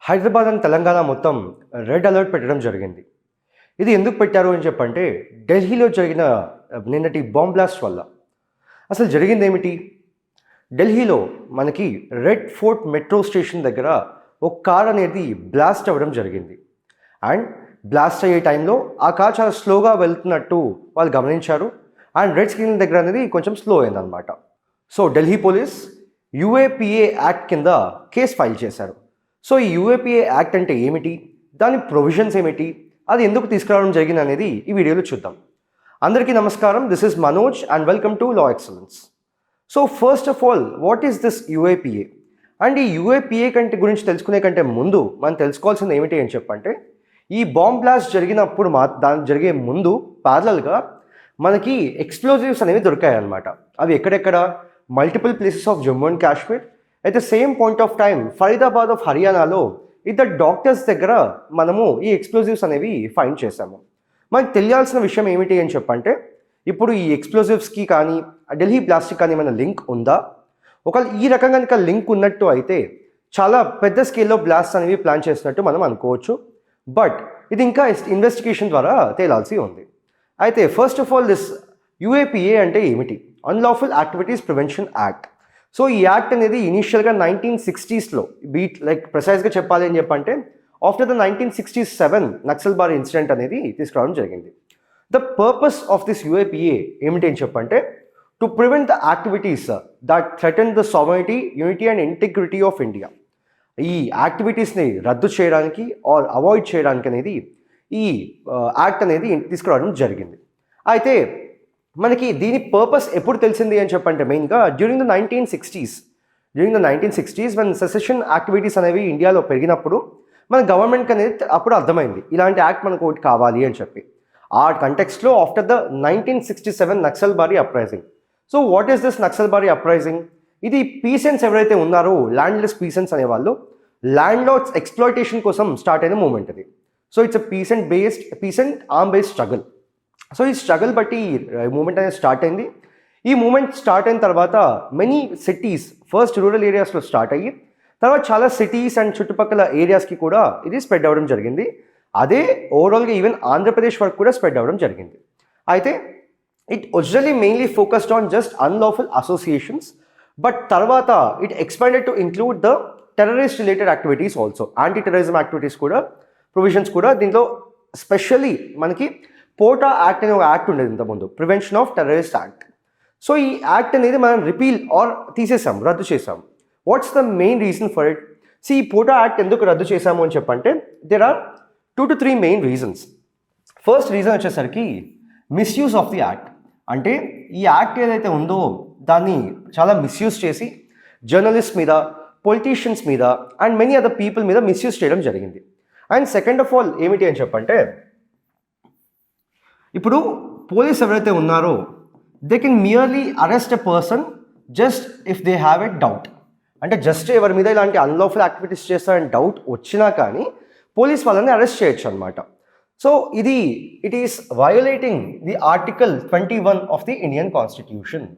Hyderabad and Telangana మొత్తం red alert పెట్టడం జరిగింది. ఇది ఎందుకు పెట్టారు అని చెప్పంటే ఢిల్లీలో జరిగిన నిన్నటి బాంబ్ బ్లాస్ట్ వల్ల. అసలు జరిగిందేమిటి? ఢిల్లీలో మనకి రెడ్ ఫోర్ట్ మెట్రో స్టేషన్ దగ్గర ఒక కార్ అనేది బ్లాస్ట్ అవ్వడం జరిగింది. అండ్ బ్లాస్ట్ అయ్యే టైంలో ఆ కార్ చాలా స్లోగా వెళ్తున్నట్టు వాళ్ళు గమనించారు. అండ్ రెడ్ స్క్రీన్ దగ్గర అనేది కొంచెం స్లో అయిందనమాట. So Delhi police UAPA act కింద కేసు ఫైల్ చేశారు. సో ఈ యూఏపీఏ యాక్ట్ అంటే ఏమిటి, దాని ప్రొవిజన్స్ ఏమిటి, అది ఎందుకు తీసుకురావడం జరిగింది అనేది ఈ వీడియోలో చూద్దాం. అందరికీ నమస్కారం, this is Manoj and welcome to law excellence. So first of all, what is this UAPA? And ఈ యూఏపీఏ గురించి తెలుసుకునే కంటే ముందు మనం తెలుసుకోవాల్సింది ఏమిటి అని చెప్పంటే, ఈ బాంబ్ బ్లాస్ట్ జరిగినప్పుడు దాని జరిగే ముందు ప్యారలల్గా మనకి ఎక్స్ప్లోజివ్స్ అనేవి దొరికాయి అన్నమాట. అవి ఎక్కడెక్కడ? Multiple places of Jammu and Kashmir. At the same point of time Faridabad of హర్యానాలో ఇద్దరు డాక్టర్స్ దగ్గర మనము ఈ ఎక్స్ప్లోజివ్స్ అనేవి ఫైండ్ చేశాము. మనకు తెలియాల్సిన విషయం ఏమిటి అని చెప్పంటే, ఇప్పుడు ఈ ఎక్స్ప్లోజివ్స్కి కానీ ఢిల్లీ బ్లాస్ట్కి కానీ ఏమైనా లింక్ ఉందా? ఒకవేళ ఈ రకంగా కనుక లింక్ ఉన్నట్టు అయితే చాలా పెద్ద స్కేల్లో బ్లాస్ట్ అనేవి ప్లాన్ చేసినట్టు మనం అనుకోవచ్చు. బట్ ఇది ఇంకా ఇన్వెస్టిగేషన్ ద్వారా తేలాల్సి ఉంది. అయితే first of all, this UAPA అంటే ఏమిటి? Unlawful activities prevention act. So ఈ యాక్ట్ అనేది ఇనీషియల్గా 1960s ప్రిసైజ్గా చెప్పాలి అని చెప్పంటే ఆఫ్టర్ ద 1967 నక్సల్బారీ ఇన్సిడెంట్ అనేది తీసుకురావడం జరిగింది. The purpose of this UAPA ఏమిటి అని చెప్పంటే, to prevent the activities that threaten the సావరిటీ, unity and integrity of India. ఈ యాక్టివిటీస్ని రద్దు చేయడానికి ఆర్ అవాయిడ్ చేయడానికి అనేది ఈ యాక్ట్ అనేది తీసుకురావడం జరిగింది. అయితే మనకి దీని పర్పస్ ఎప్పుడు తెలిసింది అని చెప్పంటే, మెయిన్గా during the 1960s when secession activities అనేవి ఇండియాలో పెరిగినప్పుడు మన గవర్నమెంట్కి అనేది అప్పుడు అర్థమైంది ఇలాంటి యాక్ట్ మనకు ఒకటి కావాలి అని చెప్పి. ఆ కంటెక్స్ట్లో after the 1967 Naxalbari uprising. So what is this Naxalbari uprising? ఇది పీసెంట్స్ ఎవరైతే ఉన్నారో, ల్యాండ్లెస్ పీసెంట్స్ అనేవాళ్ళు, ల్యాండ్ లార్డ్స్ ఎక్స్ప్లాయిటేషన్ కోసం స్టార్ట్ అయిన మూమెంట్ అది. So it's peasant arm based struggle. సో ఈ స్ట్రగుల్ బట్టి మూమెంట్ అనేది స్టార్ట్ అయింది. ఈ మూమెంట్ స్టార్ట్ అయిన తర్వాత మెనీ సిటీస్, ఫస్ట్ రూరల్ ఏరియాస్లో స్టార్ట్ అయ్యి తర్వాత చాలా సిటీస్ అండ్ చుట్టుపక్కల ఏరియాస్కి కూడా ఇది స్ప్రెడ్ అవ్వడం జరిగింది. అదే ఓవరాల్గా ఈవెన్ ఆంధ్రప్రదేశ్ వరకు కూడా స్ప్రెడ్ అవ్వడం జరిగింది. అయితే it originally mainly focused on just unlawful associations, but తర్వాత it expanded to include the terrorist related activities also. Anti terrorism activities కూడా, ప్రొవిజన్స్ కూడా దీంట్లో స్పెషల్లీ మనకి పోటా యాక్ట్ అనే ఒక యాక్ట్ ఉండేది ఇంతకుముందు, prevention of terrorist act. So ఈ యాక్ట్ అనేది మనం రిపీల్ ఆర్ తీసేసాం, రద్దు చేసాం. What's the main reason for it? ఈ పోటా యాక్ట్ ఎందుకు రద్దు చేశాము అని చెప్పంటే, there are 2 to 3 main reasons. First reason వచ్చేసరికి మిస్యూజ్ ఆఫ్ ది యాక్ట్. అంటే ఈ యాక్ట్ ఏదైతే ఉందో దాన్ని చాలా మిస్యూజ్ చేసి జర్నలిస్ట్ మీద, పొలిటీషియన్స్ మీద అండ్ మెనీ అదర్ పీపుల్ మీద మిస్యూజ్ చేయడం జరిగింది. అండ్ సెకండ్ ఆఫ్ ఆల్ ఏమిటి అని చెప్పంటే, ఇప్పుడు పోలీస్ ఎవరైతే ఉన్నారో they can merely arrest a person just if they have a doubt. అంటే జస్ట్ ఎవరి మీద ఇలాంటి అన్లాఫుల్ యాక్టివిటీస్ చేస్తారని డౌట్ వచ్చినా కానీ పోలీస్ వాళ్ళని అరెస్ట్ చేయొచ్చు అనమాట. So it is violating the article 21 of the Indian constitution.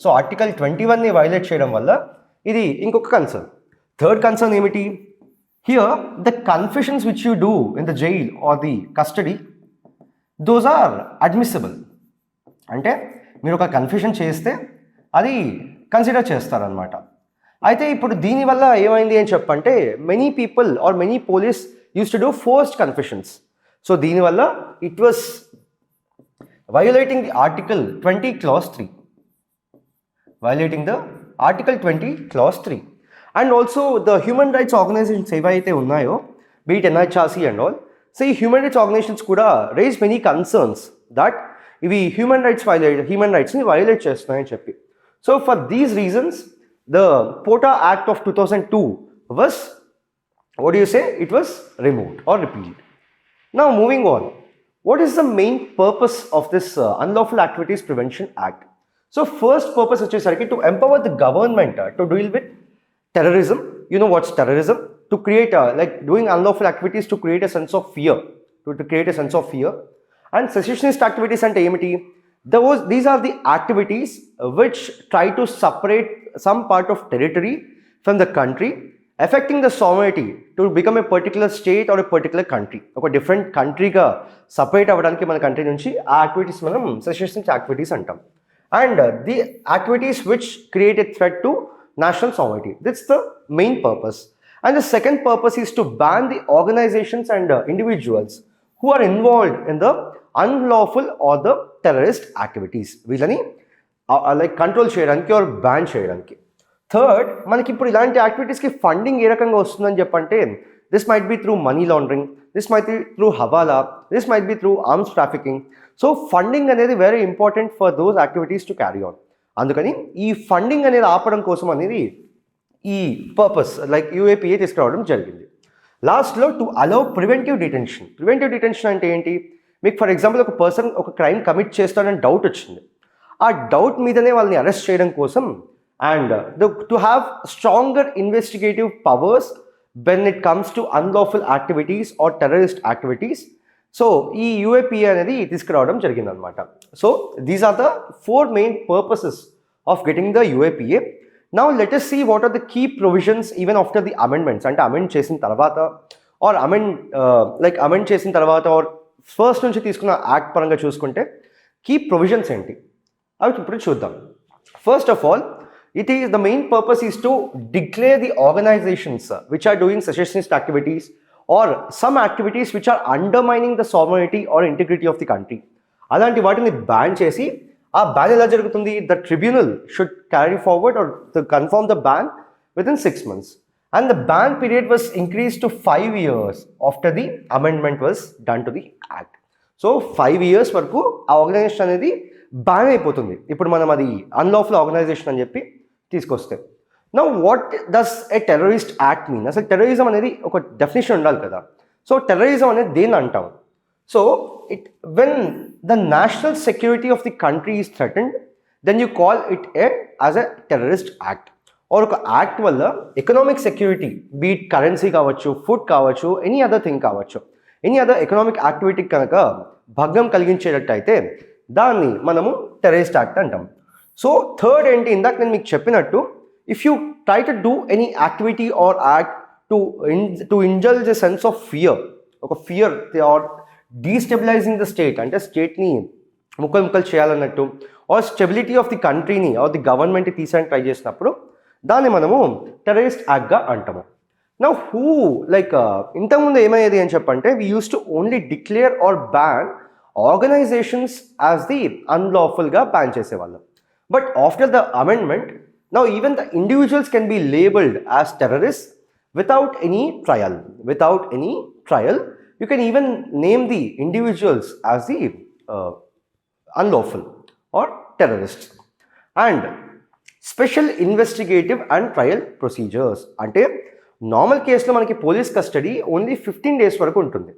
So article 21ని వైలేట్ చేయడం వల్ల ఇది ఇంకొక కన్సర్న్. థర్డ్ కన్సర్న్ ఏమిటి? Here the confessions which you do in the jail or the custody, those are admissible. అంటే మీరు ఒక confession చేస్తే అది కన్సిడర్ చేస్తారనమాట. అయితే ఇప్పుడు దీనివల్ల ఏమైంది అని చెప్పంటే, many people or many police use to do forced confessions. So దీనివల్ల it was violating the article 20 clause 3. Violating the article 20 clause 3. And also the human rights organisations ఏవైతే ఉన్నాయో, be it NHRC and all, so ఈ human rights organisations కూడా raise many concerns that ఇవి human రైట్స్ని violate చేస్తున్నాయని చెప్పి. So for these reasons the POTA act of 2002 was, what do you say, it was removed or repealed. Now moving on, what is the main purpose of this Unlawful Activities Prevention Act? So first purpose వచ్చేసరికి to empower the government to deal with terrorism. You know what's terrorism? To create doing unlawful activities to create a sense of fear, to create a sense of fear. And secessionist activities ante emiti? These are the activities which try to separate some part of territory from the country affecting the సావరిటీ to become a particular state or A particular country. ఒక different కంట్రీగా separate అవ్వడానికి మన country నుంచి ఆ activities మనం సెషనిస్ట్ activities అంటాం. And the activities which create a threat to national sovereignty. That's the main purpose. And the second purpose is to ban the organizations and individuals who are involved in the unlawful or the terrorist activities. వీళ్ళని like control చేయడానికి or ban చేయడానికి. Third, మనకి ఇప్పుడు ఇలాంటి యాక్టివిటీస్కి funding ఏ రకంగా వస్తుందని చెప్పంటే this might be through money laundering, this might be through hawala, this might be through arms trafficking. So funding అనేది very important for those activities to carry on. అందుకని ఈ ఫండింగ్ అనేది ఆపడం కోసం అనేది ఈ పర్పస్ లైక్ యూఏపీఏ తీసుకురావడం జరిగింది. లాస్ట్లో to allow preventive detention. Preventive detention అంటే ఏంటి? మీకు ఫర్ ఎగ్జాంపుల్ ఒక పర్సన్ ఒక క్రైమ్ కమిట్ చేస్తాడని డౌట్ వచ్చింది, ఆ డౌట్ మీదనే వాళ్ళని అరెస్ట్ చేయడం కోసం and to have stronger investigative powers when it comes to unlawful activities or terrorist activities. So ఈ యూఏపీఏ అనేది తీసుకురావడం జరిగిందనమాట. So these are the 4 main purposes of getting the UAPA. Now let us see what are the key provisions even after the amendments. అంటే amend చేసిన తర్వాత are amend చేసిన తర్వాత are first నుంచి తీసుకున్న యాక్ట్ పరంగా చూసుకుంటే కీ ప్రొవిజన్స్ ఏంటి అవి ఇప్పుడు చూద్దాం. First of all, it is the main purpose is to declare the organizations which are doing secessionist activities or some activities which are undermining the sovereignty or integrity of the country. అలాంటి వాటిని ban చేసి, ఆ ban ఎలా జరుగుతుంది? The tribunal should carry forward are confirm the ban with in 6 months. And the ban period was increase to 5 years after the amendment was done to the act. So 5 years వరకు ఆ organisation అనేది ban అయిపోతుంది ఇప్పుడు మనం అది unlawful organisation అని చెప్పి తీసుకొస్తే. Now what does A terrorist act mean? అసలు టెర్రరిజం అనేది ఒక డెఫినేషన్ ఉండాలి కదా. సో టెర్రరిజం అనేది దేన్ని అంటాం? So it when the national security of the country is threatened, then you call it as a terrorist act. Or ఒక act వల్ల ఎకనామిక్ సెక్యూరిటీ, బీట్ కరెన్సీ కావచ్చు, ఫుడ్ కావచ్చు, ఎనీ అదర్ థింగ్ కావచ్చు, any other economic activity కనుక భంగం కలిగించేటట్టయితే దాన్ని మనము టెర్రరిస్ట్ యాక్ట్ అంటాం. సో థర్డ్ ఏంటి? ఇందాక నేను మీకు చెప్పినట్టు, if you try to do any activity or act to indulge a sense of fear, ఒక fear or destabilising the state, అంటే స్టేట్ని ముక్కలు చేయాలన్నట్టు, ఆర్ స్టెబిలిటీ ఆఫ్ ది కంట్రీని ఆర్ ది గవర్నమెంట్ని తీసేయడానికి ట్రై చేసినప్పుడు దాన్ని మనము టెర్రరిస్ట్ యాక్ట్గా అంటాము. నా ఇంతకుముందు ఏమయ్యేది అని చెప్పంటే, we used to only declare or ban organisations as the అన్లాఫుల్గా బ్యాన్ చేసేవాళ్ళం. But after the amendment, now even the individuals can be labeled as terrorists without any trial. Without any trial, you can even name the individuals as the unlawful or terrorists. And special investigative and trial procedures. అంటే normal కేసులో మనకి police custody only 15 days వరకు ఉంటుంది.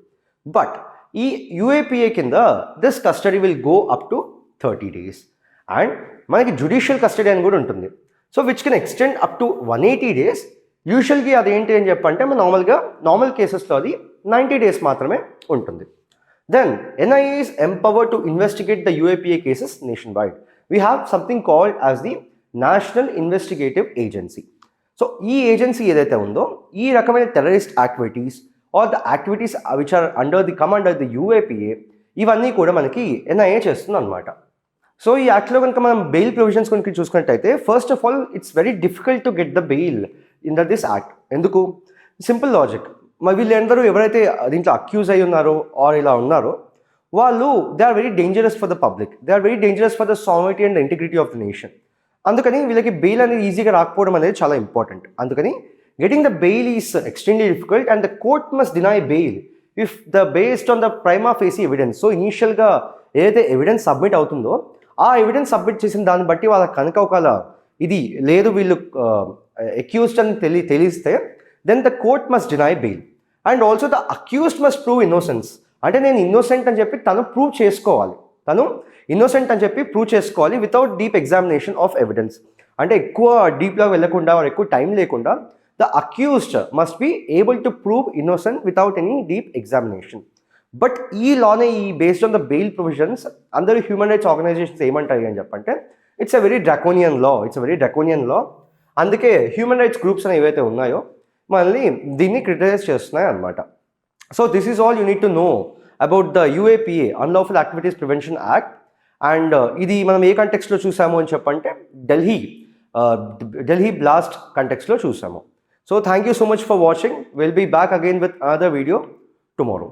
But ఈ UAPA కింద this custody will go up to 30 days. And మనకి judicial custody అని కూడా ఉంటుంది. So which can extend up to 180 days. యూజువల్గా అదేంటి అని చెప్పంటే నార్మల్ కేసెస్లో అది 90 days మాత్రమే ఉంటుంది. Then NIA is empowered to investigate the UAPA cases nationwide. We have something called as the National Investigative Agency. So ఈ ఏజెన్సీ ఏదైతే ఉందో, ఈ రకమైన terrorist activities or the activities which are under the command of the UAPA, ఇవన్నీ కూడా మనకి NIA చేస్తుంది అనమాట. సో ఈ యాక్ట్లో కనుక మనం బెయిల్ ప్రొవిజన్స్ కనుక చూసుకున్నట్టయితే, first of all it's very difficult to get the bail in this act. ఎందుకు? Simple logic. మరి వీళ్ళందరూ ఎవరైతే దీంట్లో అక్యూజ్ అయి ఉన్నారో ఆర్ ఇలా ఉన్నారో, వాళ్ళు they are very dangerous for the public, they are very dangerous for the sovereignty and integrity of the nation. అందుకని వీళ్ళకి బెయిల్ అనేది ఈజీగా రాకపోవడం అనేది చాలా ఇంపార్టెంట్. అందుకని getting the bail is extremely difficult and the court must deny bail if the based on the prima facie evidence. So ఇనీషియల్గా ఏదైతే ఎవిడెన్స్ సబ్మిట్ అవుతుందో, ఆ ఎవిడెన్స్ సబ్మిట్ చేసిన దాన్ని బట్టి వాళ్ళకి కనుక ఒకవేళ ఇది లేదు వీళ్ళు అక్యూజ్డ్ అని తెలిస్తే, then the court must deny bail. And also the accused must prove innocence. అంటే నేను ఇన్నోసెంట్ అని చెప్పి తను ప్రూవ్ చేసుకోవాలి, తను ఇన్నోసెంట్ అని చెప్పి ప్రూవ్ చేసుకోవాలి without deep examination of evidence. అంటే ఎక్కువ డీప్గా వెళ్ళకుండా, ఎక్కువ టైం లేకుండా, the accused must be able to prove innocent without any deep examination. But ఈ లానే, ఈ based on the bail provisions, అందరూ హ్యూమన్ రైట్స్ ఆర్గనైజేషన్స్ ఏమంటాయి అని చెప్పంటే, ఇట్స్ ఎ వెరీ డ్రాకోనియన్ లా. అందుకే హ్యూమన్ రైట్స్ గ్రూప్స్ అని ఏవైతే ఉన్నాయో, మనల్ని దీన్ని క్రిటిసైజ్ చేస్తున్నాయి అనమాట. So this is all you need to know about the UAPA, unlawful activities prevention act. And ఇది మనం ఏ కంటెక్స్లో చూసాము అని చెప్పంటే ఢిల్లీ బ్లాస్ట్ కంటెక్స్లో చూసాము. So thank you so much for watching. Will be back again with another video tomorrow.